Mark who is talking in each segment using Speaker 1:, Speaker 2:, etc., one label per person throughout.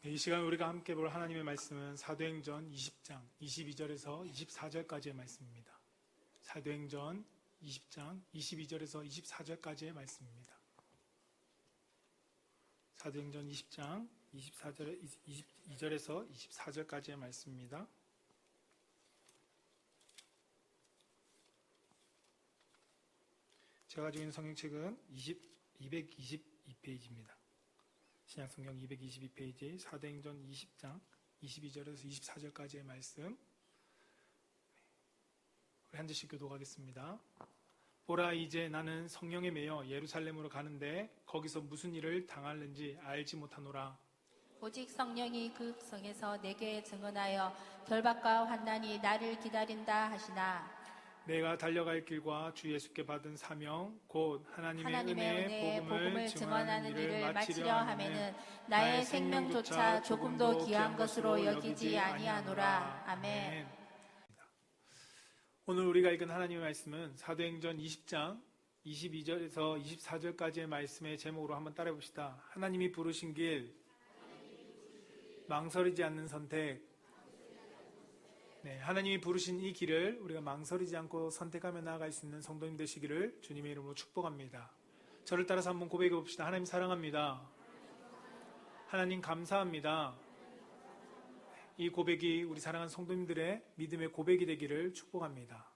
Speaker 1: 이 시간 우리가 함께 볼 하나님의 말씀은 사도행전 20장 22절에서 24절까지의 말씀입니다. 사도행전 20장 22절에서 24절까지의 말씀입니다. 사도행전 20장 22절에서 24절까지의 말씀입니다. 제가 가지고 있는 성경책은 222페이지입니다. 신약성경 222페이지 사도행전 20장 22절에서 24절까지의 말씀, 우리 한 절씩 교독하겠습니다. 보라, 이제 나는 성령에 매여 예루살렘으로 가는데 거기서 무슨 일을 당할는지 알지 못하노라.
Speaker 2: 오직 성령이 그 성에서 내게 증언하여 결박과 환난이 나를 기다린다 하시나,
Speaker 1: 내가 달려갈 길과 주 예수께 받은 사명 곧 하나님의 은혜의 복음을 증언하는 일을 마치려 하면은 나의 생명조차 조금도 귀한 것으로 여기지 아니하노라. 아멘. 오늘 우리가 읽은 하나님의 말씀은 사도행전 20장 22절에서 24절까지의 말씀의 제목으로 한번 따라해 봅시다. 하나님이 부르신 길, 망설이지 않는 선택. 네, 하나님이 부르신 이 길을 우리가 망설이지 않고 선택하며 나아갈 수 있는 성도님 되시기를 주님의 이름으로 축복합니다. 저를 따라서 한번 고백해 봅시다. 하나님 사랑합니다. 하나님 감사합니다. 이 고백이 우리 사랑하는 성도님들의 믿음의 고백이 되기를 축복합니다.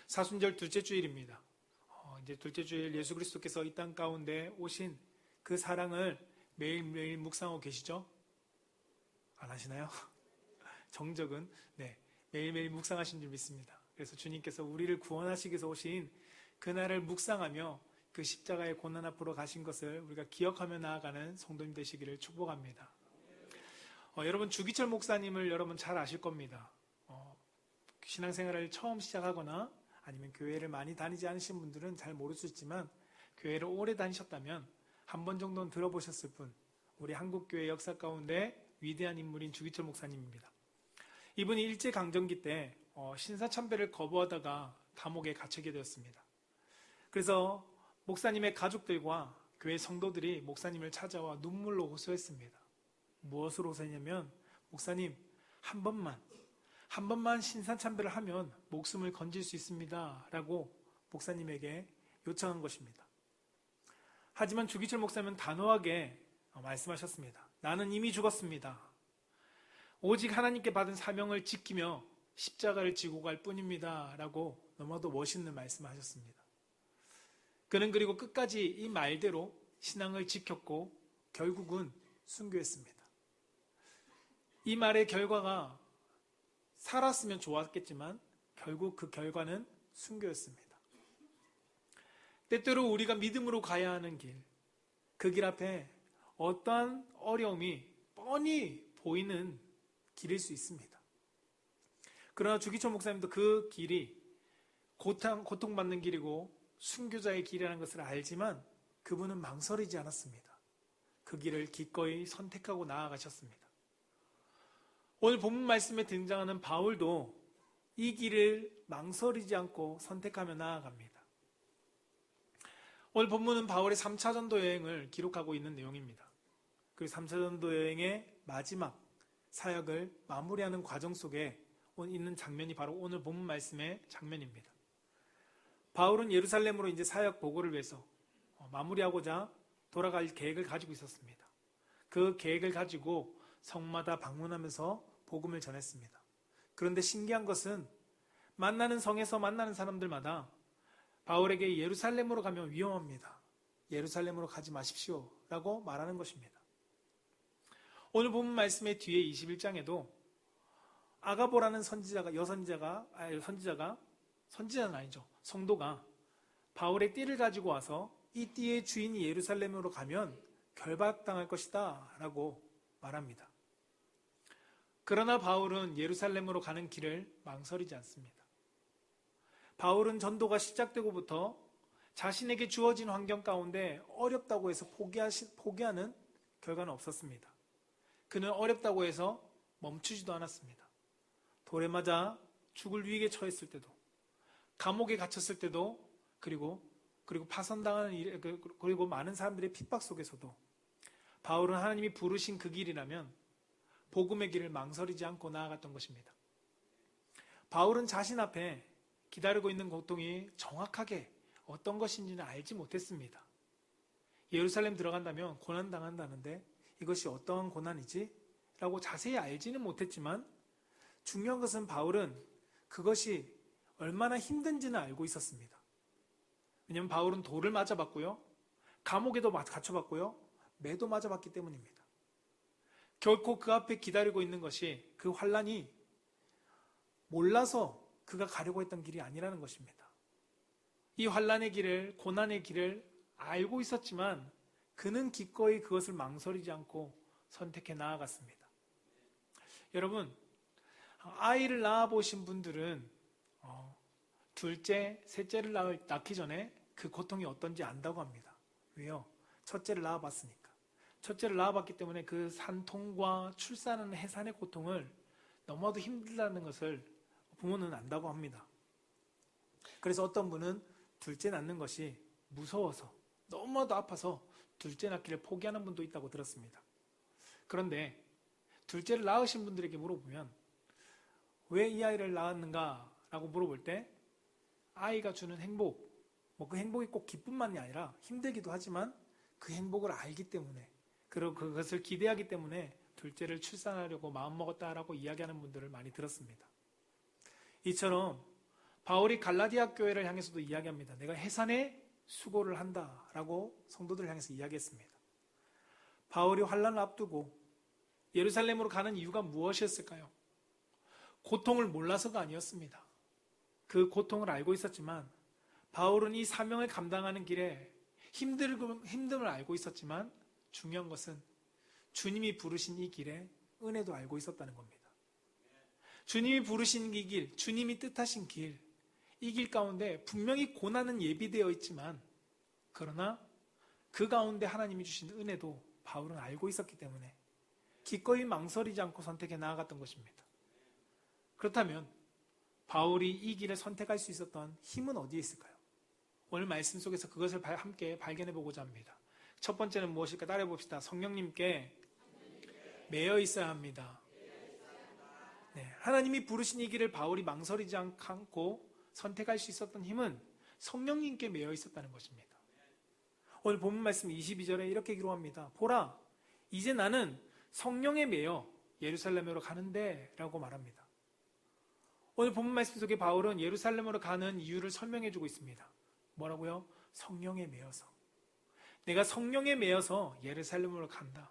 Speaker 1: 사순절 둘째 주일입니다. 이제 둘째 주일 예수 그리스도께서 이 땅 가운데 오신 그 사랑을 매일매일 묵상하고 계시죠? 안 하시나요? 정적은 매일매일 묵상하신 줄 믿습니다. 그래서 주님께서 우리를 구원하시기 위해서 오신 그날을 묵상하며 그 십자가의 고난 앞으로 가신 것을 우리가 기억하며 나아가는 성도님 되시기를 축복합니다. 여러분, 주기철 목사님을 여러분 잘 아실 겁니다. 신앙생활을 처음 시작하거나 아니면 교회를 많이 다니지 않으신 분들은 잘 모를 수 있지만 교회를 오래 다니셨다면 한 번 정도는 들어보셨을 분, 우리 한국교회 역사 가운데 위대한 인물인 주기철 목사님입니다. 이분이 일제강점기 때 신사참배를 거부하다가 감옥에 갇히게 되었습니다. 그래서 목사님의 가족들과 교회 성도들이 목사님을 찾아와 눈물로 호소했습니다. 무엇으로 호소했냐면, 목사님 한 번만 신사참배를 하면 목숨을 건질 수 있습니다 라고 목사님에게 요청한 것입니다. 하지만 주기철 목사님은 단호하게 말씀하셨습니다. 나는 이미 죽었습니다. 오직 하나님께 받은 사명을 지키며 십자가를 지고 갈 뿐입니다 라고 너무도 멋있는 말씀을 하셨습니다. 그는 그리고 끝까지 이 말대로 신앙을 지켰고 결국은 순교했습니다. 이 말의 결과가 살았으면 좋았겠지만 결국 그 결과는 순교였습니다. 때때로 우리가 믿음으로 가야 하는 길, 그 길 앞에 어떠한 어려움이 뻔히 보이는 길일 수 있습니다. 그러나 주기철 목사님도 그 길이 고통받는 길이고 순교자의 길이라는 것을 알지만 그분은 망설이지 않았습니다. 그 길을 기꺼이 선택하고 나아가셨습니다. 오늘 본문 말씀에 등장하는 바울도 이 길을 망설이지 않고 선택하며 나아갑니다. 오늘 본문은 바울의 3차 전도 여행을 기록하고 있는 내용입니다. 그리고 3차 전도 여행의 마지막 사역을 마무리하는 과정 속에 있는 장면이 바로 오늘 본문 말씀의 장면입니다. 바울은 예루살렘으로 이제 사역 보고를 위해서 마무리하고자 돌아갈 계획을 가지고 있었습니다. 그 계획을 가지고 성마다 방문하면서 복음을 전했습니다. 그런데 신기한 것은 만나는 성에서 만나는 사람들마다 바울에게 예루살렘으로 가면 위험합니다. 예루살렘으로 가지 마십시오 라고 말하는 것입니다. 오늘 본문 말씀의 뒤에 21장에도 아가보라는 성도가 바울의 띠를 가지고 와서 이 띠의 주인이 예루살렘으로 가면 결박당할 것이다 라고 말합니다. 그러나 바울은 예루살렘으로 가는 길을 망설이지 않습니다. 바울은 전도가 시작되고부터 자신에게 주어진 환경 가운데 어렵다고 해서 포기하는 결과는 없었습니다. 그는 어렵다고 해서 멈추지도 않았습니다. 돌에 맞아 죽을 위기에 처했을 때도, 감옥에 갇혔을 때도, 그리고 파선당하는 그리고 많은 사람들의 핍박 속에서도 바울은 하나님이 부르신 그 길이라면 복음의 길을 망설이지 않고 나아갔던 것입니다. 바울은 자신 앞에 기다리고 있는 고통이 정확하게 어떤 것인지는 알지 못했습니다. 예루살렘 들어간다면 고난당한다는데 이것이 어떠한 고난이지? 라고 자세히 알지는 못했지만 중요한 것은 바울은 그것이 얼마나 힘든지는 알고 있었습니다. 왜냐하면 바울은 돌을 맞아봤고요, 감옥에도 갇혀봤고요, 매도 맞아봤기 때문입니다. 결코 그 앞에 기다리고 있는 것이 그 환난이 몰라서 그가 가려고 했던 길이 아니라는 것입니다. 이 환난의 길을, 고난의 길을 알고 있었지만 그는 기꺼이 그것을 망설이지 않고 선택해 나아갔습니다. 여러분, 아이를 낳아보신 분들은 둘째, 셋째를 낳기 전에 그 고통이 어떤지 안다고 합니다. 왜요? 첫째를 낳아봤으니까. 첫째를 낳아봤기 때문에 그 산통과 출산하는 해산의 고통을 너무나도 힘들다는 것을 부모는 안다고 합니다. 그래서 어떤 분은 둘째 낳는 것이 무서워서, 너무나도 아파서 둘째 낳기를 포기하는 분도 있다고 들었습니다. 그런데 둘째를 낳으신 분들에게 물어보면 왜 이 아이를 낳았는가 라고 물어볼 때 아이가 주는 행복, 그 행복이 꼭 기쁨만이 아니라 힘들기도 하지만 그 행복을 알기 때문에, 그리고 그것을 기대하기 때문에 둘째를 출산하려고 마음먹었다라고 이야기하는 분들을 많이 들었습니다. 이처럼 바울이 갈라디아 교회를 향해서도 이야기합니다. 내가 해산에 수고를 한다라고 성도들을 향해서 이야기했습니다. 바울이 환난을 앞두고 예루살렘으로 가는 이유가 무엇이었을까요? 고통을 몰라서가 아니었습니다. 그 고통을 알고 있었지만 바울은 이 사명을 감당하는 길에 힘듦을 알고 있었지만 중요한 것은 주님이 부르신 이 길에 은혜도 알고 있었다는 겁니다. 주님이 부르신 이 길, 주님이 뜻하신 길, 이 길 가운데 분명히 고난은 예비되어 있지만 그러나 그 가운데 하나님이 주신 은혜도 바울은 알고 있었기 때문에 기꺼이 망설이지 않고 선택해 나아갔던 것입니다. 그렇다면 바울이 이 길을 선택할 수 있었던 힘은 어디에 있을까요? 오늘 말씀 속에서 그것을 함께 발견해 보고자 합니다. 첫 번째는 무엇일까? 따라해 봅시다. 성령님께 매여 있어야 합니다. 네, 하나님이 부르신 이 길을 바울이 망설이지 않고 선택할 수 있었던 힘은 성령님께 매여 있었다는 것입니다. 오늘 본문 말씀 22절에 이렇게 기록합니다. 보라, 이제 나는 성령에 매여 예루살렘으로 가는데 라고 말합니다. 오늘 본문 말씀 속에 바울은 예루살렘으로 가는 이유를 설명해 주고 있습니다. 뭐라고요? 성령에 매여서. 내가 성령에 매여서 예루살렘으로 간다.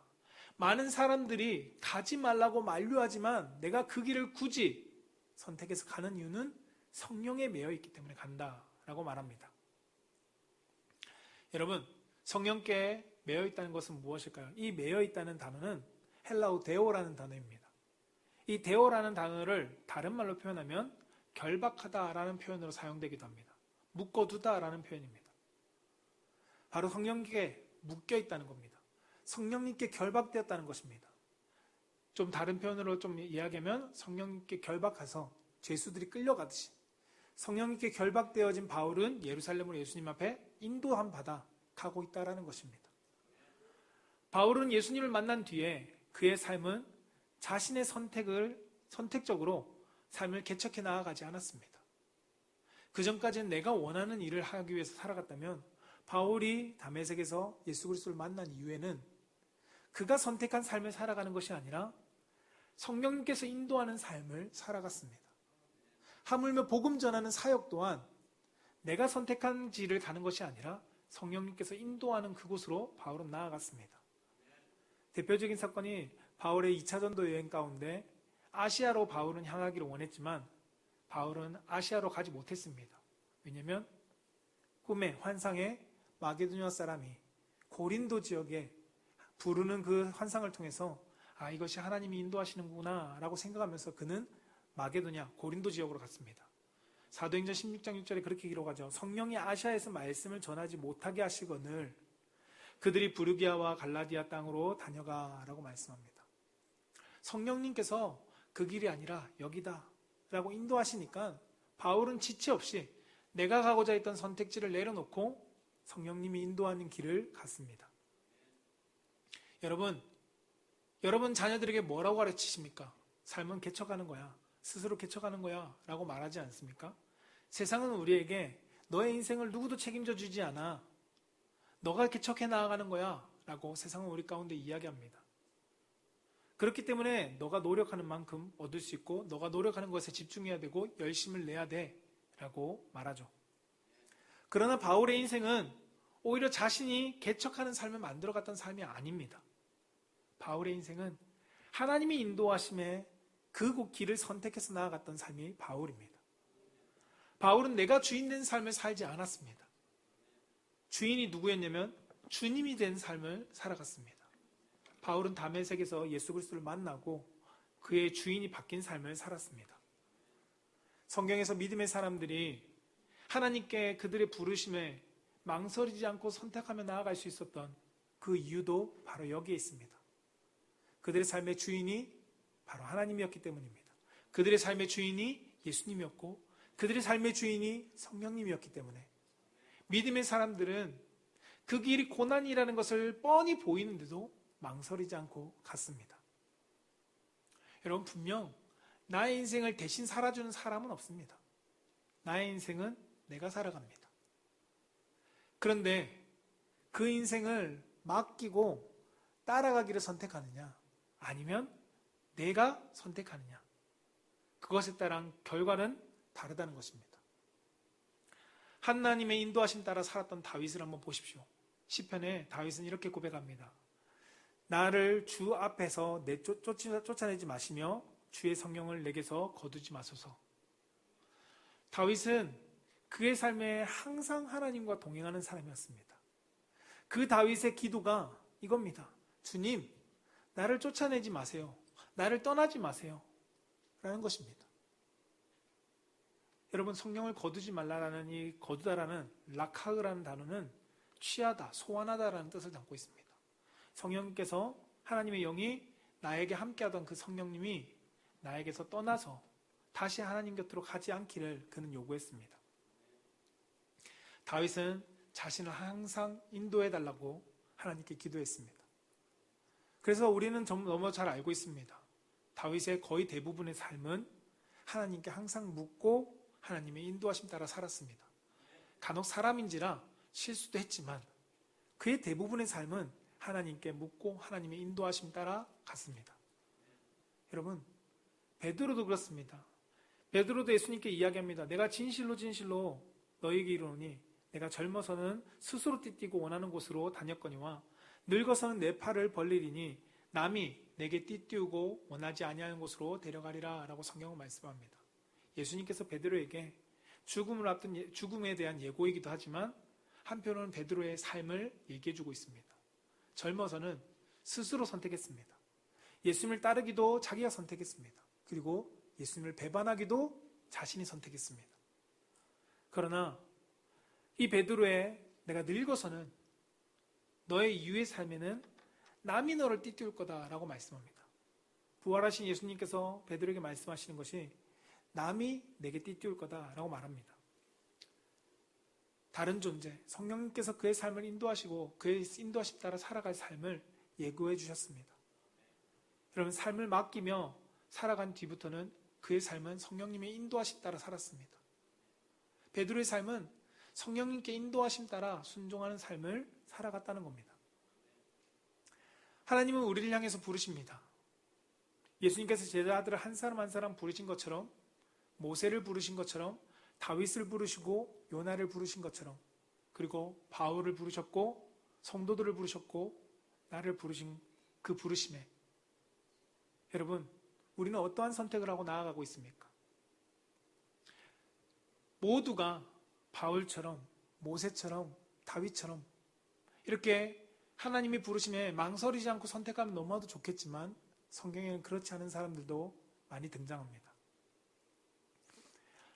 Speaker 1: 많은 사람들이 가지 말라고 만류하지만 내가 그 길을 굳이 선택해서 가는 이유는 성령에 매여 있기 때문에 간다라고 말합니다. 여러분, 성령께 매여 있다는 것은 무엇일까요? 이 매여 있다는 단어는 헬라어 데오라는 단어입니다. 이 데오라는 단어를 다른 말로 표현하면 결박하다라는 표현으로 사용되기도 합니다. 묶어두다라는 표현입니다. 바로 성령께 묶여 있다는 겁니다. 성령님께 결박되었다는 것입니다. 좀 다른 표현으로 좀 이야기하면 성령님께 결박해서 죄수들이 끌려가듯이 성령님께 결박되어진 바울은 예루살렘으로 예수님 앞에 인도함 받아 가고 있다는 것입니다. 바울은 예수님을 만난 뒤에 그의 삶은 자신의 선택적으로 삶을 개척해 나아가지 않았습니다. 그 전까지는 내가 원하는 일을 하기 위해서 살아갔다면 바울이 다메섹에서 예수 그리스도를 만난 이후에는 그가 선택한 삶을 살아가는 것이 아니라 성령님께서 인도하는 삶을 살아갔습니다. 하물며 복음 전하는 사역 또한 내가 선택한 길을 가는 것이 아니라 성령님께서 인도하는 그곳으로 바울은 나아갔습니다. 대표적인 사건이 바울의 2차 전도 여행 가운데 아시아로 바울은 향하기를 원했지만 바울은 아시아로 가지 못했습니다. 왜냐하면 꿈에 환상에 마게도냐 사람이 고린도 지역에 부르는 그 환상을 통해서 이것이 하나님이 인도하시는구나 라고 생각하면서 그는 마게도냐 고린도 지역으로 갔습니다. 사도행전 16장 6절에 그렇게 기록하죠. 성령이 아시아에서 말씀을 전하지 못하게 하시거늘 그들이 부르기아와 갈라디아 땅으로 다녀가라고 말씀합니다. 성령님께서 그 길이 아니라 여기다 라고 인도하시니까 바울은 지체 없이 내가 가고자 했던 선택지를 내려놓고 성령님이 인도하는 길을 갔습니다. 여러분 자녀들에게 뭐라고 가르치십니까? 삶은 개척하는 거야. 스스로 개척하는 거야. 라고 말하지 않습니까? 세상은 우리에게 너의 인생을 누구도 책임져 주지 않아. 너가 개척해 나아가는 거야. 라고 세상은 우리 가운데 이야기합니다. 그렇기 때문에 너가 노력하는 만큼 얻을 수 있고 너가 노력하는 것에 집중해야 되고 열심을 내야 돼. 라고 말하죠. 그러나 바울의 인생은 오히려 자신이 개척하는 삶을 만들어갔던 삶이 아닙니다. 바울의 인생은 하나님이 인도하심에 그 길을 선택해서 나아갔던 삶이 바울입니다. 바울은 내가 주인 된 삶을 살지 않았습니다. 주인이 누구였냐면 주님이 된 삶을 살아갔습니다. 바울은 다메섹에서 예수 그리스도를 만나고 그의 주인이 바뀐 삶을 살았습니다. 성경에서 믿음의 사람들이 하나님께 그들의 부르심에 망설이지 않고 선택하며 나아갈 수 있었던 그 이유도 바로 여기에 있습니다. 그들의 삶의 주인이 바로 하나님이었기 때문입니다. 그들의 삶의 주인이 예수님이었고 그들의 삶의 주인이 성령님이었기 때문에 믿음의 사람들은 그 길이 고난이라는 것을 뻔히 보이는데도 망설이지 않고 갔습니다. 여러분, 분명 나의 인생을 대신 살아주는 사람은 없습니다. 나의 인생은 내가 살아갑니다. 그런데 그 인생을 맡기고 따라가기를 선택하느냐 아니면 내가 선택하느냐, 그것에 따른 결과는 다르다는 것입니다. 하나님의 인도하심 따라 살았던 다윗을 한번 보십시오. 시편에 다윗은 이렇게 고백합니다. 나를 주 앞에서 쫓아내지 마시며 주의 성령을 내게서 거두지 마소서. 다윗은 그의 삶에 항상 하나님과 동행하는 사람이었습니다. 그 다윗의 기도가 이겁니다. 주님, 나를 쫓아내지 마세요. 나를 떠나지 마세요. 라는 것입니다. 여러분, 성령을 거두지 말라라는 이 거두다라는 락하그라는 단어는 취하다, 소환하다라는 뜻을 담고 있습니다. 성령님께서 하나님의 영이 나에게 함께하던 그 성령님이 나에게서 떠나서 다시 하나님 곁으로 가지 않기를 그는 요구했습니다. 다윗은 자신을 항상 인도해달라고 하나님께 기도했습니다. 그래서 우리는 너무 잘 알고 있습니다. 다윗의 거의 대부분의 삶은 하나님께 항상 묻고 하나님의 인도하심 따라 살았습니다. 간혹 사람인지라 실수도 했지만 그의 대부분의 삶은 하나님께 묻고 하나님의 인도하심 따라 갔습니다. 여러분, 베드로도 그렇습니다. 베드로도 예수님께 이야기합니다. 내가 진실로 너에게 이르노니 내가 젊어서는 스스로 띠뛰고 원하는 곳으로 다녔거니와 늙어서는 내 팔을 벌리리니 남이 내게 띠띠우고 원하지 아니하는 곳으로 데려가리라 라고 성경은 말씀합니다. 예수님께서 베드로에게 죽음을 앞둔 죽음에 대한 예고이기도 하지만 한편으로는 베드로의 삶을 얘기해주고 있습니다. 젊어서는 스스로 선택했습니다. 예수님을 따르기도 자기가 선택했습니다. 그리고 예수님을 배반하기도 자신이 선택했습니다. 그러나 이 베드로의 내가 늙어서는 너의 이후의 삶에는 남이 너를 띠띠울 거다라고 말씀합니다. 부활하신 예수님께서 베드로에게 말씀하시는 것이 남이 내게 띠띠울 거다라고 말합니다. 다른 존재, 성령님께서 그의 삶을 인도하시고 그의 인도하심 따라 살아갈 삶을 예고해 주셨습니다. 여러분, 삶을 맡기며 살아간 뒤부터는 그의 삶은 성령님의 인도하심 따라 살았습니다. 베드로의 삶은 성령님께 인도하심 따라 순종하는 삶을 살아갔다는 겁니다. 하나님은 우리를 향해서 부르십니다. 예수님께서 제자들을 한 사람 한 사람 부르신 것처럼, 모세를 부르신 것처럼, 다윗을 부르시고 요나를 부르신 것처럼, 그리고 바울을 부르셨고 성도들을 부르셨고 나를 부르신 그 부르심에 여러분, 우리는 어떠한 선택을 하고 나아가고 있습니까? 모두가 바울처럼, 모세처럼, 다윗처럼 이렇게 하나님이 부르심에 망설이지 않고 선택하면 너무나도 좋겠지만 성경에는 그렇지 않은 사람들도 많이 등장합니다.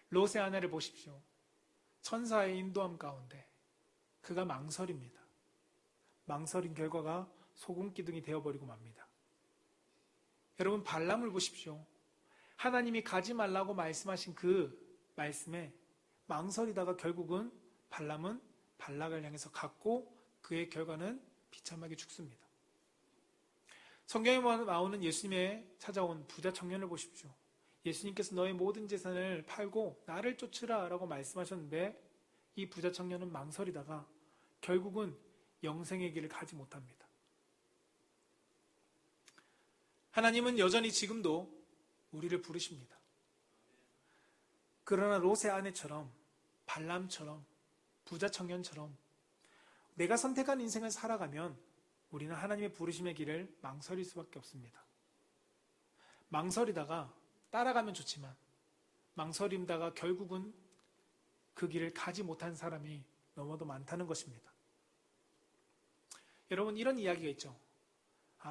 Speaker 1: 롯의 아내를 보십시오. 천사의 인도함 가운데 그가 망설입니다. 망설인 결과가 소금기둥이 되어버리고 맙니다. 여러분, 발람을 보십시오. 하나님이 가지 말라고 말씀하신 그 말씀에 망설이다가 결국은 발람은 발락을 향해서 갔고 그의 결과는 비참하게 죽습니다. 성경에 나오는 예수님의 찾아온 부자 청년을 보십시오. 예수님께서 너의 모든 재산을 팔고 나를 쫓으라 라고 말씀하셨는데 이 부자 청년은 망설이다가 결국은 영생의 길을 가지 못합니다. 하나님은 여전히 지금도 우리를 부르십니다. 그러나 롯의 아내처럼, 발람처럼, 부자 청년처럼 내가 선택한 인생을 살아가면 우리는 하나님의 부르심의 길을 망설일 수밖에 없습니다. 망설이다가 따라가면 좋지만 망설임다가 결국은 그 길을 가지 못한 사람이 너무도 많다는 것입니다. 여러분, 이런 이야기가 있죠.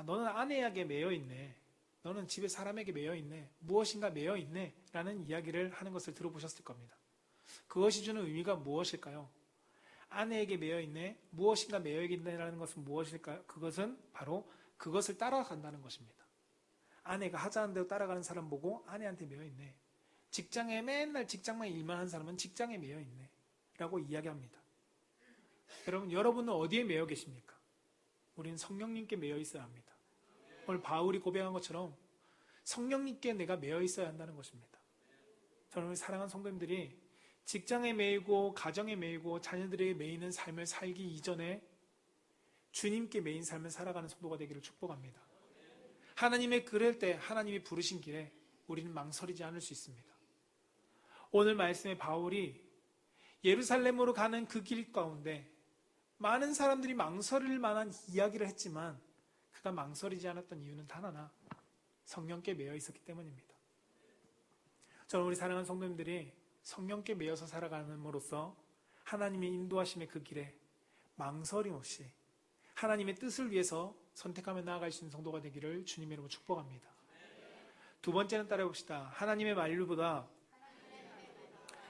Speaker 1: 너는 아내에게 매여 있네. 너는 집에 사람에게 매여 있네. 무엇인가 매여 있네. 라는 이야기를 하는 것을 들어보셨을 겁니다. 그것이 주는 의미가 무엇일까요? 아내에게 매여 있네. 무엇인가 매여 있네라는 것은 무엇일까요? 그것은 바로 그것을 따라간다는 것입니다. 아내가 하자는 대로 따라가는 사람 보고 아내한테 매여 있네. 직장에 맨날 직장만 일만 하는 사람은 직장에 매여 있네. 라고 이야기합니다. 여러분은 어디에 매여 계십니까? 우리는 성령님께 매여 있어야 합니다. 오늘 바울이 고백한 것처럼 성령님께 내가 매여 있어야 한다는 것입니다. 저는 우리 사랑하는 성도님들이 직장에 매이고 가정에 매이고 자녀들에게 매이는 삶을 살기 이전에 주님께 매인 삶을 살아가는 성도가 되기를 축복합니다. 하나님의 그럴 때 하나님이 부르신 길에 우리는 망설이지 않을 수 있습니다. 오늘 말씀에 바울이 예루살렘으로 가는 그 길 가운데 많은 사람들이 망설일 만한 이야기를 했지만 그가 망설이지 않았던 이유는 단 하나, 성령께 매여 있었기 때문입니다. 저는 우리 사랑하는 성도님들이 성령께 매여서 살아감으로써 하나님의 인도하심의 그 길에 망설임 없이 하나님의 뜻을 위해서 선택하며 나아갈 수 있는 성도가 되기를 주님의 이름으로 축복합니다. 두 번째는 따라해 봅시다. 하나님의 만류보다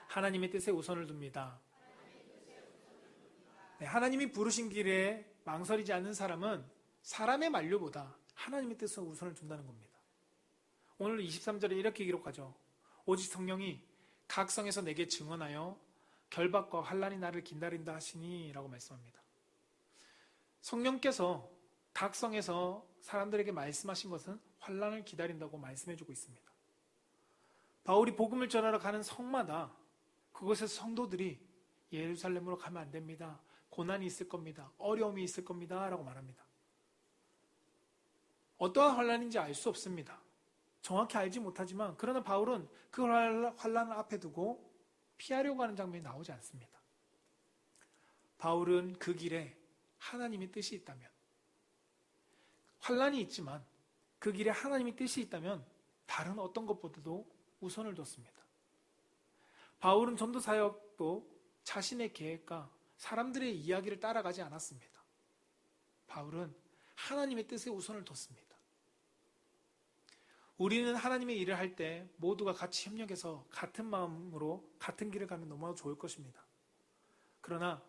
Speaker 1: 하나님의 뜻에 우선을 둡니다. 네, 하나님이 부르신 길에 망설이지 않는 사람은 사람의 만류보다 하나님의 뜻에 우선을 둔다는 겁니다. 오늘 23절에 이렇게 기록하죠. 오직 성령이 각 성에서 내게 증언하여 결박과 환난이 나를 기다린다 하시니 라고 말씀합니다. 성령께서 각 성에서 사람들에게 말씀하신 것은 환난을 기다린다고 말씀해주고 있습니다. 바울이 복음을 전하러 가는 성마다 그곳에서 성도들이 예루살렘으로 가면 안 됩니다. 고난이 있을 겁니다. 어려움이 있을 겁니다. 라고 말합니다. 어떠한 환난인지 알 수 없습니다. 정확히 알지 못하지만 그러나 바울은 그 환난을 앞에 두고 피하려고 하는 장면이 나오지 않습니다. 바울은 그 길에 하나님의 뜻이 있다면, 환난이 있지만 그 길에 하나님의 뜻이 있다면 다른 어떤 것보다도 우선을 뒀습니다. 바울은 전도 사역도 자신의 계획과 사람들의 이야기를 따라가지 않았습니다. 바울은 하나님의 뜻에 우선을 뒀습니다. 우리는 하나님의 일을 할 때 모두가 같이 협력해서 같은 마음으로 같은 길을 가면 너무나 좋을 것입니다. 그러나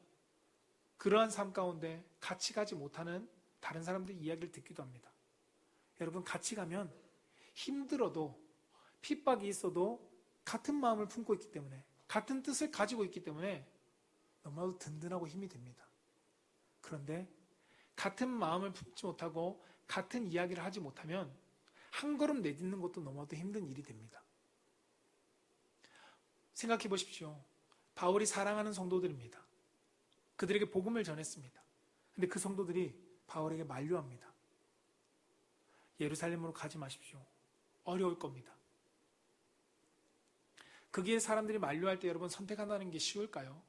Speaker 1: 그러한 삶 가운데 같이 가지 못하는 다른 사람들의 이야기를 듣기도 합니다. 여러분, 같이 가면 힘들어도 핍박이 있어도 같은 마음을 품고 있기 때문에, 같은 뜻을 가지고 있기 때문에 너무나도 든든하고 힘이 됩니다. 그런데 같은 마음을 품지 못하고 같은 이야기를 하지 못하면 한 걸음 내딛는 것도 너무나도 힘든 일이 됩니다. 생각해 보십시오. 바울이 사랑하는 성도들입니다. 그들에게 복음을 전했습니다. 근데 그 성도들이 바울에게 만류합니다. 예루살렘으로 가지 마십시오. 어려울 겁니다. 거기에 사람들이 만류할 때 여러분 선택한다는 게 쉬울까요?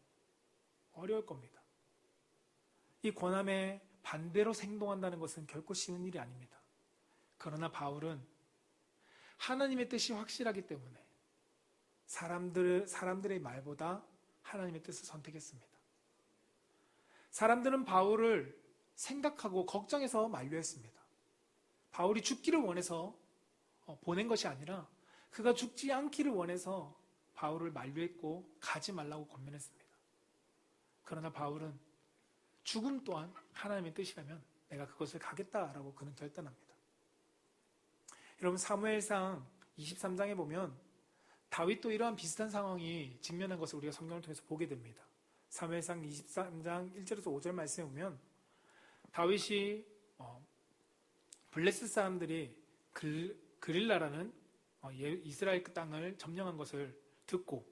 Speaker 1: 어려울 겁니다. 이 권함에 반대로 행동한다는 것은 결코 쉬운 일이 아닙니다. 그러나 바울은 하나님의 뜻이 확실하기 때문에 사람들의 말보다 하나님의 뜻을 선택했습니다. 사람들은 바울을 생각하고 걱정해서 만류했습니다. 바울이 죽기를 원해서 보낸 것이 아니라 그가 죽지 않기를 원해서 바울을 만류했고 가지 말라고 권면했습니다. 그러나 바울은 죽음 또한 하나님의 뜻이라면 내가 그것을 가겠다라고 그는 결단합니다. 여러분, 사무엘상 23장에 보면 다윗도 이러한 비슷한 상황이 직면한 것을 우리가 성경을 통해서 보게 됩니다. 사무엘상 23장 1절에서 5절 말씀에 보면 다윗이 블레셋 사람들이 그릴라라는 이스라엘 땅을 점령한 것을 듣고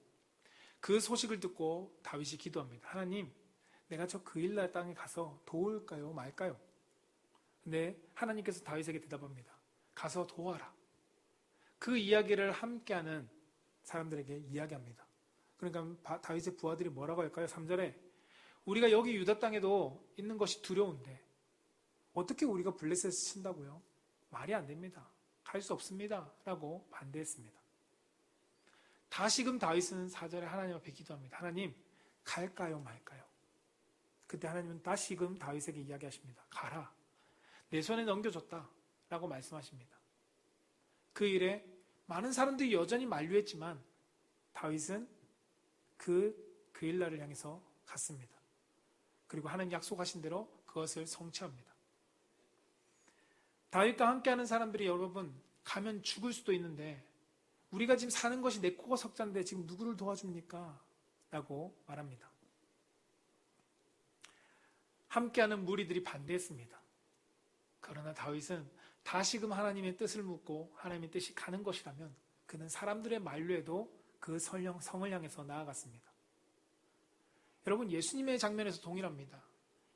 Speaker 1: 그 소식을 듣고 다윗이 기도합니다. 하나님, 내가 저 그릴라 땅에 가서 도울까요 말까요? 근데 하나님께서 다윗에게 대답합니다. 가서 도와라. 그 이야기를 함께하는 사람들에게 이야기합니다. 그러니까 다윗의 부하들이 뭐라고 할까요? 3절에 우리가 여기 유다 땅에도 있는 것이 두려운데 어떻게 우리가 블레셋을 친다고요? 말이 안 됩니다. 갈 수 없습니다. 라고 반대했습니다. 다시금 다윗은 4절에 하나님 앞에 기도합니다. 하나님, 갈까요 말까요? 그때 하나님은 다시금 다윗에게 이야기하십니다. 가라. 내 손에 넘겨줬다. 라고 말씀하십니다. 그 일에 많은 사람들이 여전히 만류했지만 다윗은 그일날을 향해서 갔습니다. 그리고 하나님 약속하신 대로 그것을 성취합니다. 다윗과 함께하는 사람들이 여러분 가면 죽을 수도 있는데 우리가 지금 사는 것이 내 코가 석자인데 지금 누구를 도와줍니까? 라고 말합니다. 함께하는 무리들이 반대했습니다. 그러나 다윗은 다시금 하나님의 뜻을 묻고 하나님의 뜻이 가는 것이라면 그는 사람들의 만류에도 그 성을 향해서 나아갔습니다. 여러분, 예수님의 장면에서 동일합니다.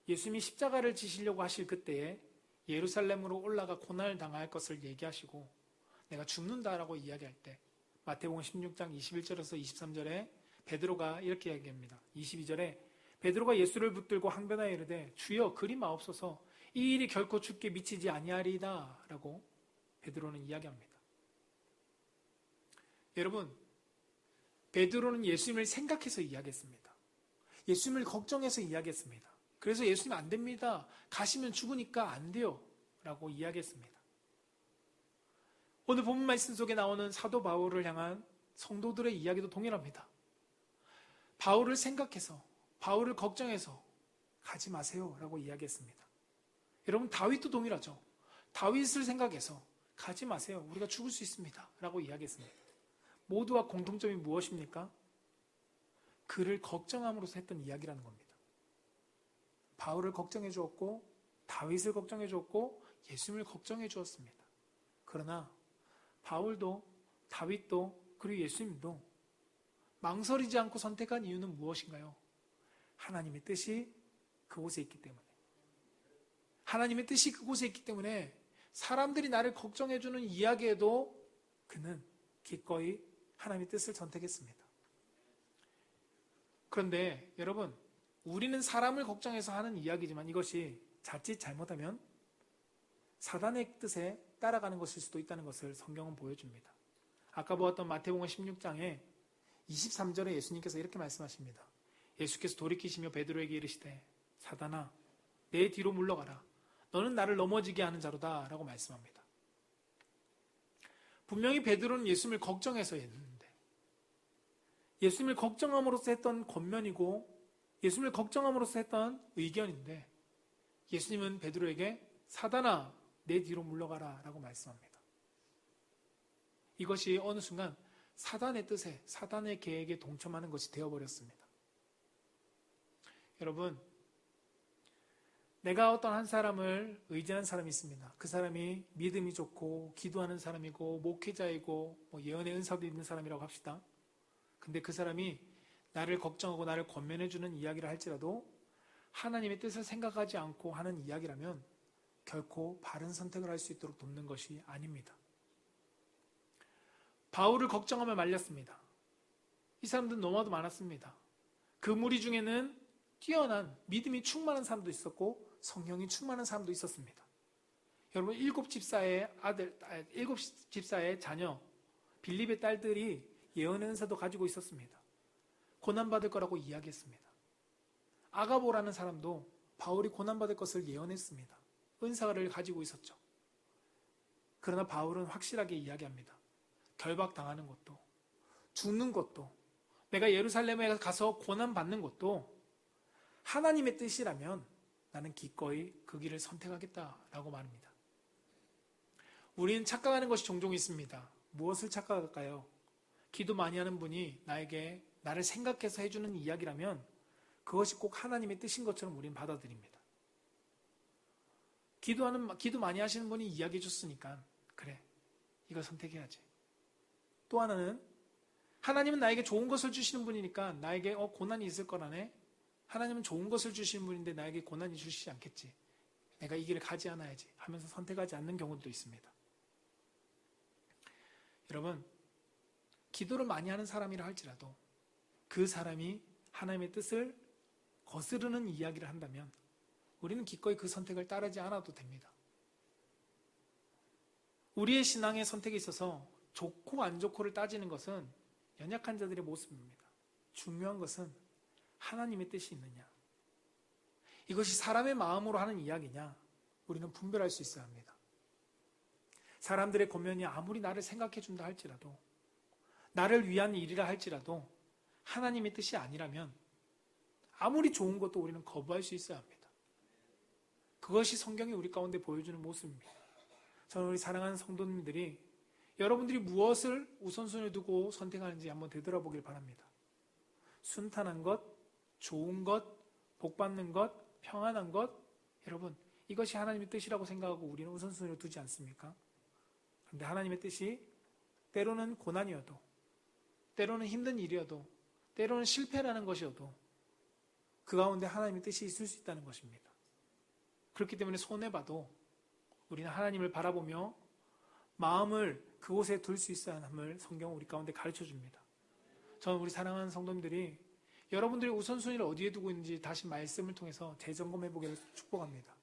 Speaker 1: 예수님이 십자가를 지시려고 하실 그때에 예루살렘으로 올라가 고난을 당할 것을 얘기하시고 내가 죽는다라고 이야기할 때 마태복음 16장 21절에서 23절에 베드로가 이렇게 이야기합니다. 22절에 베드로가 예수를 붙들고 항변하여 이르되 주여 그리 마옵소서 이 일이 결코 죽게 미치지 아니하리이다 라고 베드로는 이야기합니다. 여러분, 베드로는 예수님을 생각해서 이야기했습니다. 예수님을 걱정해서 이야기했습니다. 그래서 예수님 안 됩니다. 가시면 죽으니까 안 돼요. 라고 이야기했습니다. 오늘 본문 말씀 속에 나오는 사도 바울을 향한 성도들의 이야기도 동일합니다. 바울을 생각해서, 바울을 걱정해서 가지 마세요. 라고 이야기했습니다. 여러분, 다윗도 동일하죠. 다윗을 생각해서 가지 마세요. 우리가 죽을 수 있습니다. 라고 이야기했습니다. 모두와 공통점이 무엇입니까? 그를 걱정함으로써 했던 이야기라는 겁니다. 바울을 걱정해 주었고 다윗을 걱정해 주었고 예수님을 걱정해 주었습니다. 그러나 바울도 다윗도 그리고 예수님도 망설이지 않고 선택한 이유는 무엇인가요? 하나님의 뜻이 그곳에 있기 때문에. 하나님의 뜻이 그곳에 있기 때문에 사람들이 나를 걱정해 주는 이야기에도 그는 기꺼이 하나님의 뜻을 선택했습니다. 그런데 여러분, 우리는 사람을 걱정해서 하는 이야기지만 이것이 자칫 잘못하면 사단의 뜻에 따라가는 것일 수도 있다는 것을 성경은 보여줍니다. 아까 보았던 마태복음 16장에 23절에 예수님께서 이렇게 말씀하십니다. 예수께서 돌이키시며 베드로에게 이르시되 사단아 내 뒤로 물러가라. 너는 나를 넘어지게 하는 자로다 라고 말씀합니다. 분명히 베드로는 예수님을 걱정해서 했는데 예수님을 걱정함으로써 했던 권면이고 예수님을 걱정함으로써 했던 의견인데 예수님은 베드로에게 사단아 내 뒤로 물러가라 라고 말씀합니다. 이것이 어느 순간 사단의 뜻에 사단의 계획에 동참하는 것이 되어버렸습니다. 여러분, 내가 어떤 한 사람을 의지하는 사람이 있습니다. 그 사람이 믿음이 좋고 기도하는 사람이고 목회자이고 예언의 은사도 있는 사람이라고 합시다. 근데 그 사람이 나를 걱정하고 나를 권면해주는 이야기를 할지라도 하나님의 뜻을 생각하지 않고 하는 이야기라면 결코 바른 선택을 할 수 있도록 돕는 것이 아닙니다. 바울을 걱정하며 말렸습니다. 이 사람들은 너무나도 많았습니다. 그 무리 중에는 뛰어난 믿음이 충만한 사람도 있었고 성령이 충만한 사람도 있었습니다. 여러분, 7집사의 자녀 빌립의 딸들이 예언의 은사도 가지고 있었습니다. 고난받을 거라고 이야기했습니다. 아가보라는 사람도 바울이 고난받을 것을 예언했습니다. 은사를 가지고 있었죠. 그러나 바울은 확실하게 이야기합니다. 결박당하는 것도, 죽는 것도, 내가 예루살렘에 가서 고난받는 것도 하나님의 뜻이라면 나는 기꺼이 그 길을 선택하겠다라고 말합니다. 우리는 착각하는 것이 종종 있습니다. 무엇을 착각할까요? 기도 많이 하는 분이 나를 생각해서 해주는 이야기라면 그것이 꼭 하나님의 뜻인 것처럼 우리는 받아들입니다. 기도 많이 하시는 분이 이야기해 줬으니까 그래, 이걸 선택해야지. 또 하나는 하나님은 나에게 좋은 것을 주시는 분이니까 나에게 고난이 있을 거라네. 하나님은 좋은 것을 주시는 분인데 나에게 고난이 주시지 않겠지. 내가 이 길을 가지 않아야지 하면서 선택하지 않는 경우도 있습니다. 여러분, 기도를 많이 하는 사람이라 할지라도 그 사람이 하나님의 뜻을 거스르는 이야기를 한다면 우리는 기꺼이 그 선택을 따르지 않아도 됩니다. 우리의 신앙의 선택에 있어서 좋고 안 좋고를 따지는 것은 연약한 자들의 모습입니다. 중요한 것은 하나님의 뜻이 있느냐, 이것이 사람의 마음으로 하는 이야기냐, 우리는 분별할 수 있어야 합니다. 사람들의 권면이 아무리 나를 생각해 준다 할지라도, 나를 위한 일이라 할지라도 하나님의 뜻이 아니라면 아무리 좋은 것도 우리는 거부할 수 있어야 합니다. 그것이 성경이 우리 가운데 보여주는 모습입니다. 저는 우리 사랑하는 성도님들이 여러분들이 무엇을 우선순위에 두고 선택하는지 한번 되돌아보길 바랍니다. 순탄한 것, 좋은 것, 복받는 것, 평안한 것, 여러분, 이것이 하나님의 뜻이라고 생각하고 우리는 우선순위로 두지 않습니까? 그런데 하나님의 뜻이 때로는 고난이어도, 때로는 힘든 일이어도, 때로는 실패라는 것이어도 그 가운데 하나님의 뜻이 있을 수 있다는 것입니다. 그렇기 때문에 손해봐도 우리는 하나님을 바라보며 마음을 그곳에 둘 수 있어야 함을 성경은 우리 가운데 가르쳐 줍니다. 저는 우리 사랑하는 성도님들이 여러분들의 우선순위를 어디에 두고 있는지 다시 말씀을 통해서 재점검해 보기를 축복합니다.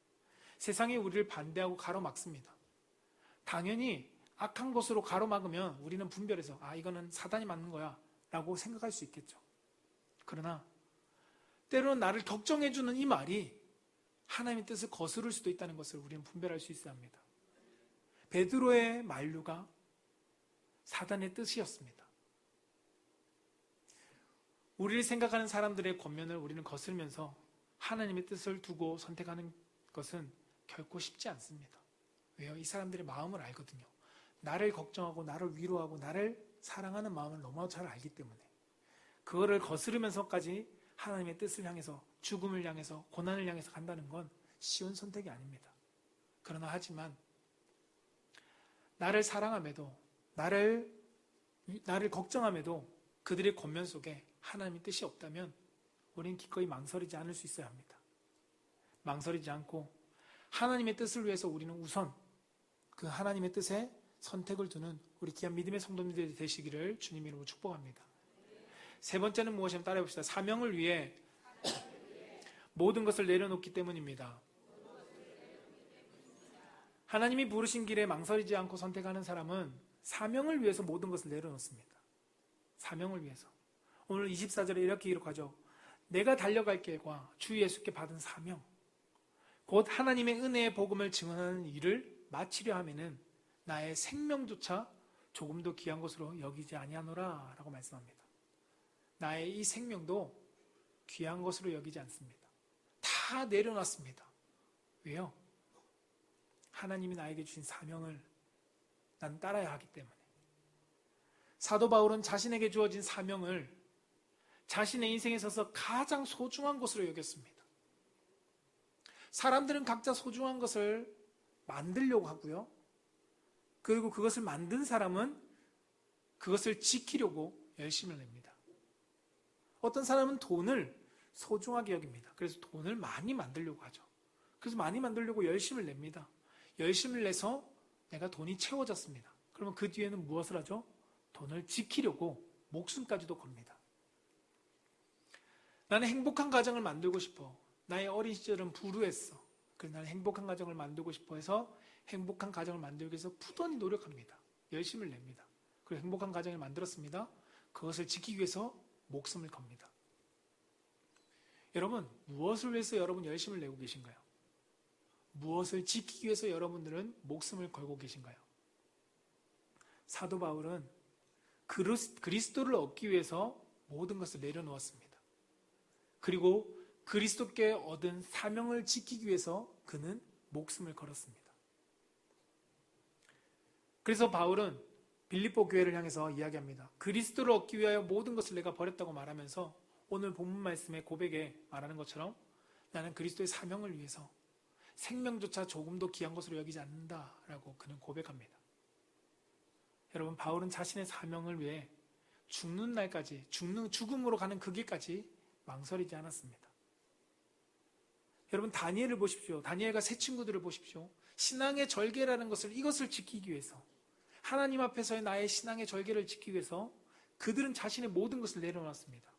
Speaker 1: 세상이 우리를 반대하고 가로막습니다. 당연히 악한 것으로 가로막으면 우리는 분별해서 이거는 사단이 맞는 거야 라고 생각할 수 있겠죠. 그러나 때로는 나를 걱정해주는 이 말이 하나님의 뜻을 거스를 수도 있다는 것을 우리는 분별할 수 있어야 합니다. 베드로의 만류가 사단의 뜻이었습니다. 우리를 생각하는 사람들의 권면을 우리는 거스르면서 하나님의 뜻을 두고 선택하는 것은 결코 쉽지 않습니다. 왜요? 이 사람들의 마음을 알거든요. 나를 걱정하고 나를 위로하고 나를 사랑하는 마음을 너무 잘 알기 때문에 그거를 거스르면서까지 하나님의 뜻을 향해서, 죽음을 향해서, 고난을 향해서 간다는 건 쉬운 선택이 아닙니다. 그러나 하지만 나를 사랑함에도, 나를 걱정함에도 그들의 권면 속에 하나님의 뜻이 없다면 우리는 기꺼이 망설이지 않을 수 있어야 합니다. 망설이지 않고 하나님의 뜻을 위해서 우리는 우선 그 하나님의 뜻에 선택을 두는 우리 귀한 믿음의 성도님들이 되시기를 주님 이름으로 축복합니다. 세 번째는 무엇이냐면 따라해봅시다. 사명을 위해 모든 것을 내려놓기 때문입니다. 하나님이 부르신 길에 망설이지 않고 선택하는 사람은 사명을 위해서 모든 것을 내려놓습니다. 사명을 위해서. 오늘 24절에 이렇게 기록하죠. 내가 달려갈 길과 주 예수께 받은 사명, 곧 하나님의 은혜의 복음을 증언하는 일을 마치려 하면은 나의 생명조차 조금도 귀한 것으로 여기지 아니하노라 라고 말씀합니다. 나의 이 생명도 귀한 것으로 여기지 않습니다. 다 내려놨습니다. 왜요? 하나님이 나에게 주신 사명을 난 따라야 하기 때문에. 사도 바울은 자신에게 주어진 사명을 자신의 인생에 있어서 가장 소중한 것으로 여겼습니다. 사람들은 각자 소중한 것을 만들려고 하고요. 그리고 그것을 만든 사람은 그것을 지키려고 열심을 냅니다. 어떤 사람은 돈을 소중하게 여깁니다. 그래서 돈을 많이 만들려고 하죠. 그래서 많이 만들려고 열심을 냅니다. 열심을 내서 내가 돈이 채워졌습니다. 그러면 그 뒤에는 무엇을 하죠? 돈을 지키려고 목숨까지도 겁니다. 나는 행복한 가정을 만들고 싶어. 나의 어린 시절은 불우했어. 그래서 나는 행복한 가정을 만들고 싶어 해서 행복한 가정을 만들기 위해서 부단히 노력합니다. 열심을 냅니다. 그리고 행복한 가정을 만들었습니다. 그것을 지키기 위해서 목숨을 겁니다. 여러분, 무엇을 위해서 여러분 열심을 내고 계신가요? 무엇을 지키기 위해서 여러분들은 목숨을 걸고 계신가요? 사도 바울은 그리스도를 얻기 위해서 모든 것을 내려놓았습니다. 그리고 그리스도께 얻은 사명을 지키기 위해서 그는 목숨을 걸었습니다. 그래서 바울은 빌립보 교회를 향해서 이야기합니다. 그리스도를 얻기 위하여 모든 것을 내가 버렸다고 말하면서 오늘 본문 말씀의 고백에 말하는 것처럼 나는 그리스도의 사명을 위해서, 생명조차 조금도 귀한 것으로 여기지 않는다라고 그는 고백합니다. 여러분, 바울은 자신의 사명을 위해 죽는 날까지, 죽음으로 가는 그 길까지 망설이지 않았습니다. 여러분, 다니엘을 보십시오. 다니엘과 세 친구들을 보십시오. 신앙의 절개라는 것을, 이것을 지키기 위해서, 하나님 앞에서의 나의 신앙의 절개를 지키기 위해서 그들은 자신의 모든 것을 내려놨습니다.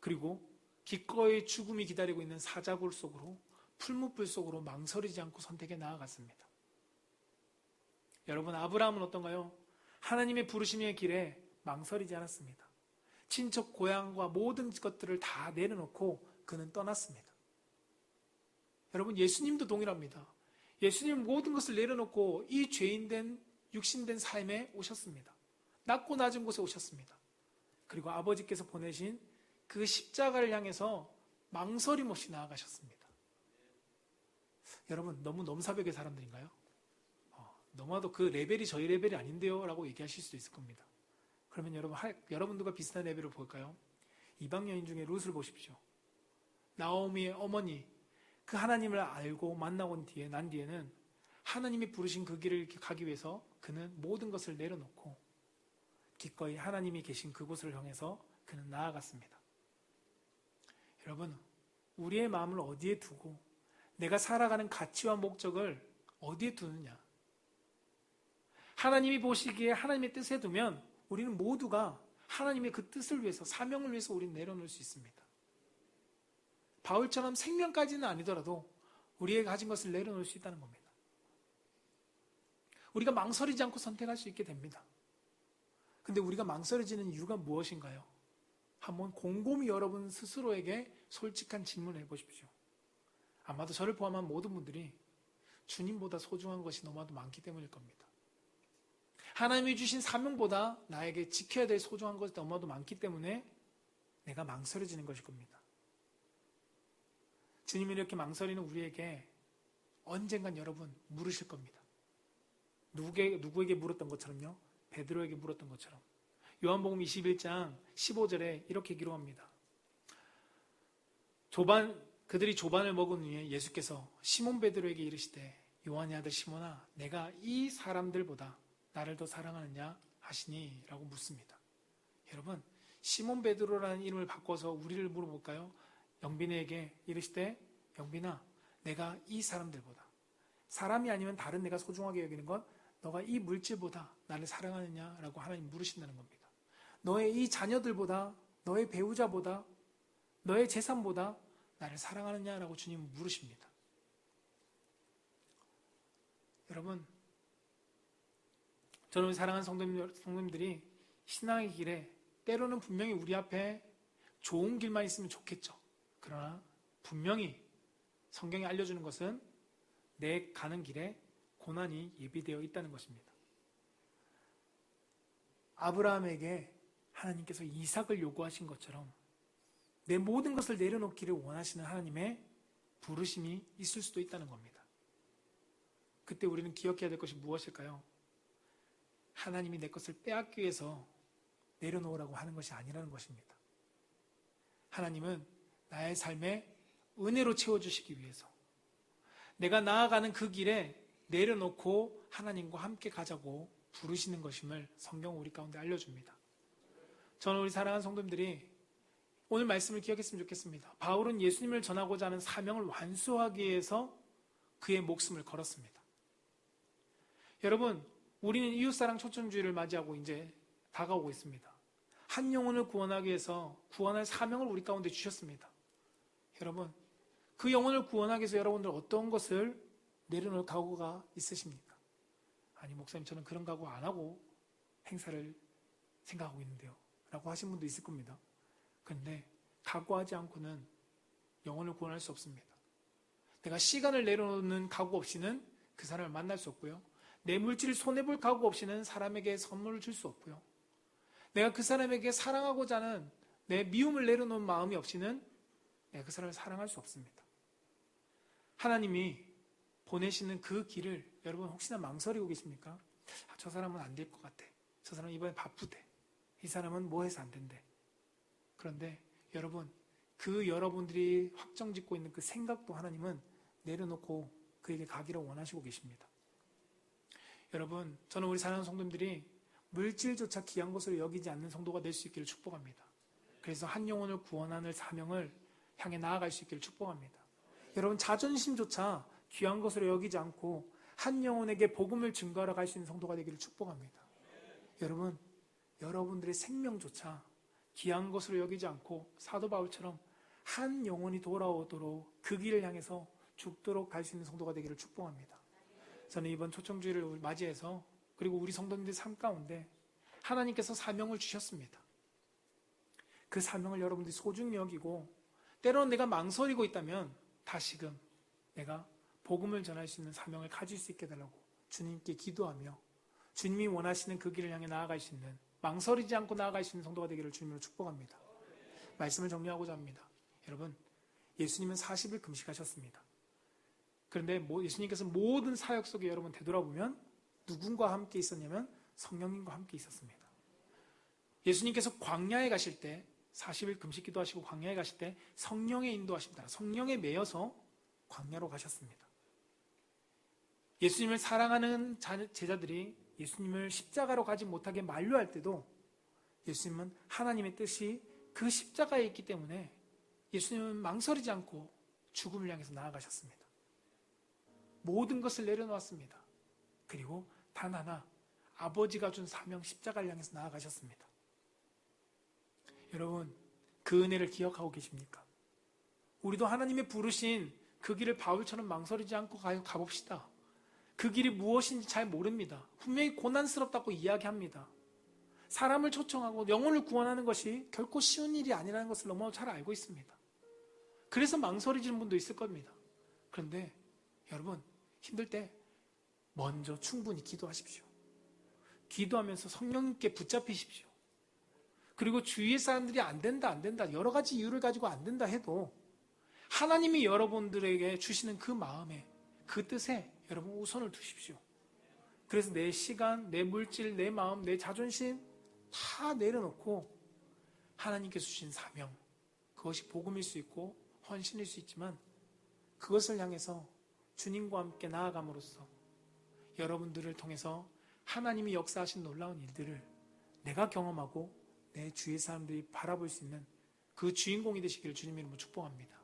Speaker 1: 그리고 기꺼이 죽음이 기다리고 있는 사자굴 속으로, 풀무불 속으로 망설이지 않고 선택에 나아갔습니다. 여러분, 아브라함은 어떤가요? 하나님의 부르심의 길에 망설이지 않았습니다. 친척 고향과 모든 것들을 다 내려놓고 그는 떠났습니다. 여러분, 예수님도 동일합니다. 예수님은 모든 것을 내려놓고 이 죄인된 육신된 삶에 오셨습니다. 낮고 낮은 곳에 오셨습니다. 그리고 아버지께서 보내신 그 십자가를 향해서 망설임 없이 나아가셨습니다. 여러분, 너무 넘사벽의 사람들인가요? 너무나도 그 레벨이 저희 레벨이 아닌데요? 라고 얘기하실 수도 있을 겁니다. 그러면 여러분들과 비슷한 레벨을 볼까요? 이방 여인 중에 룻을 보십시오. 나오미의 어머니, 그 하나님을 알고 만나온 난 뒤에는 하나님이 부르신 그 길을 가기 위해서 그는 모든 것을 내려놓고 기꺼이 하나님이 계신 그곳을 향해서 그는 나아갔습니다. 여러분, 우리의 마음을 어디에 두고 내가 살아가는 가치와 목적을 어디에 두느냐? 하나님이 보시기에 하나님의 뜻에 두면 우리는 모두가 하나님의 그 뜻을 위해서, 사명을 위해서 우리는 내려놓을 수 있습니다. 바울처럼 생명까지는 아니더라도 우리의 가진 것을 내려놓을 수 있다는 겁니다. 우리가 망설이지 않고 선택할 수 있게 됩니다. 근데 우리가 망설여지는 이유가 무엇인가요? 한번 곰곰이 여러분 스스로에게 솔직한 질문을 해보십시오. 아마도 저를 포함한 모든 분들이 주님보다 소중한 것이 너무나도 많기 때문일 겁니다. 하나님이 주신 사명보다 나에게 지켜야 될 소중한 것이 너무나도 많기 때문에 내가 망설여지는 것일 겁니다. 주님이 이렇게 망설이는 우리에게 언젠간 여러분 물으실 겁니다. 누구에게 물었던 것처럼요? 베드로에게 물었던 것처럼. 요한복음 21장 15절에 이렇게 기록합니다. 그들이 조반을 먹은 후에 예수께서 시몬 베드로에게 이르시되 요한의 아들 시몬아, 내가 이 사람들보다 나를 더 사랑하느냐 하시니? 라고 묻습니다. 여러분, 시몬 베드로라는 이름을 바꿔서 우리를 물어볼까요? 영빈에게 이르시되 영빈아, 내가 이 사람들보다, 사람이 아니면 다른 내가 소중하게 여기는 건 너가 이 물질보다 나를 사랑하느냐라고 하나님 물으신다는 겁니다. 너의 이 자녀들보다, 너의 배우자보다, 너의 재산보다 나를 사랑하느냐라고 주님은 물으십니다. 여러분, 저는 사랑하는 성도님들이 신앙의 길에 때로는 분명히 우리 앞에 좋은 길만 있으면 좋겠죠. 그러나 분명히 성경이 알려주는 것은 내 가는 길에 고난이 예비되어 있다는 것입니다. 아브라함에게 하나님께서 이삭을 요구하신 것처럼 내 모든 것을 내려놓기를 원하시는 하나님의 부르심이 있을 수도 있다는 겁니다. 그때 우리는 기억해야 될 것이 무엇일까요? 하나님이 내 것을 빼앗기 위해서 내려놓으라고 하는 것이 아니라는 것입니다. 하나님은 나의 삶에 은혜로 채워주시기 위해서 내가 나아가는 그 길에 내려놓고 하나님과 함께 가자고 부르시는 것임을 성경은 우리 가운데 알려줍니다. 저는 우리 사랑하는 성도님들이 오늘 말씀을 기억했으면 좋겠습니다. 바울은 예수님을 전하고자 하는 사명을 완수하기 위해서 그의 목숨을 걸었습니다. 여러분, 우리는 이웃사랑 초점주의를 맞이하고 이제 다가오고 있습니다. 한 영혼을 구원하기 위해서 구원할 사명을 우리 가운데 주셨습니다. 여러분, 그 영혼을 구원하기 위해서 여러분들 어떤 것을 내려놓을 각오가 있으십니까? 아니, 목사님, 저는 그런 각오 안 하고 행사를 생각하고 있는데요 라고 하신 분도 있을 겁니다. 그런데 각오하지 않고는 영혼을 구원할 수 없습니다. 내가 시간을 내려놓는 각오 없이는 그 사람을 만날 수 없고요, 내 물질을 손해볼 각오 없이는 사람에게 선물을 줄 수 없고요, 내가 그 사람에게 사랑하고자 하는 내 미움을 내려놓은 마음이 없이는 내가 그 사람을 사랑할 수 없습니다. 하나님이 보내시는 그 길을 여러분 혹시나 망설이고 계십니까? 저 사람은 안 될 것 같아. 저 사람은 이번에 바쁘대. 이 사람은 뭐 해서 안 된대. 그런데 여러분, 그 여러분들이 확정짓고 있는 그 생각도 하나님은 내려놓고 그에게 가기를 원하시고 계십니다. 여러분, 저는 우리 사랑하는 성도님들이 물질조차 귀한 것으로 여기지 않는 성도가 될 수 있기를 축복합니다. 그래서 한 영혼을 구원하는 사명을 향해 나아갈 수 있기를 축복합니다. 여러분, 자존심조차 귀한 것으로 여기지 않고 한 영혼에게 복음을 증거하러 갈 수 있는 성도가 되기를 축복합니다. 여러분, 여러분들의 생명조차 귀한 것으로 여기지 않고 사도 바울처럼 한 영혼이 돌아오도록 그 길을 향해서 죽도록 갈 수 있는 성도가 되기를 축복합니다. 저는 이번 초청주의를 맞이해서 그리고 우리 성도님들 삶 가운데 하나님께서 사명을 주셨습니다. 그 사명을 여러분들이 소중히 여기고, 때로는 내가 망설이고 있다면 다시금 내가 복음을 전할 수 있는 사명을 가질 수 있게 해달라고 주님께 기도하며 주님이 원하시는 그 길을 향해 나아갈 수 있는, 망설이지 않고 나아갈 수 있는 성도가 되기를 주님으로 축복합니다. 말씀을 정리하고자 합니다. 여러분, 예수님은 40일 금식하셨습니다. 그런데 예수님께서 모든 사역 속에 여러분 되돌아보면 누군가 함께 있었냐면 성령님과 함께 있었습니다. 예수님께서 광야에 가실 때 40일 금식 기도하시고 광야에 가실 때 성령의 인도하심 따라 성령에 매여서 광야로 가셨습니다. 예수님을 사랑하는 제자들이 예수님을 십자가로 가지 못하게 만류할 때도 예수님은 하나님의 뜻이 그 십자가에 있기 때문에 예수님은 망설이지 않고 죽음을 향해서 나아가셨습니다. 모든 것을 내려놓았습니다. 그리고 단 하나, 아버지가 준 사명 십자가를 향해서 나아가셨습니다. 여러분, 그 은혜를 기억하고 계십니까? 우리도 하나님의 부르신 그 길을 바울처럼 망설이지 않고 가봅시다. 그 길이 무엇인지 잘 모릅니다. 분명히 고난스럽다고 이야기합니다. 사람을 초청하고 영혼을 구원하는 것이 결코 쉬운 일이 아니라는 것을 너무 잘 알고 있습니다. 그래서 망설이지는 분도 있을 겁니다. 그런데 여러분, 힘들 때 먼저 충분히 기도하십시오. 기도하면서 성령님께 붙잡히십시오. 그리고 주위의 사람들이 안 된다 여러 가지 이유를 가지고 안 된다 해도 하나님이 여러분들에게 주시는 그 마음에, 그 뜻에 여러분 우선을 두십시오. 그래서 내 시간, 내 물질, 내 마음, 내 자존심 다 내려놓고 하나님께서 주신 사명, 그것이 복음일 수 있고 헌신일 수 있지만 그것을 향해서 주님과 함께 나아감으로써 여러분들을 통해서 하나님이 역사하신 놀라운 일들을 내가 경험하고 내 주위 사람들이 바라볼 수 있는 그 주인공이 되시기를 주님 이름으로 축복합니다.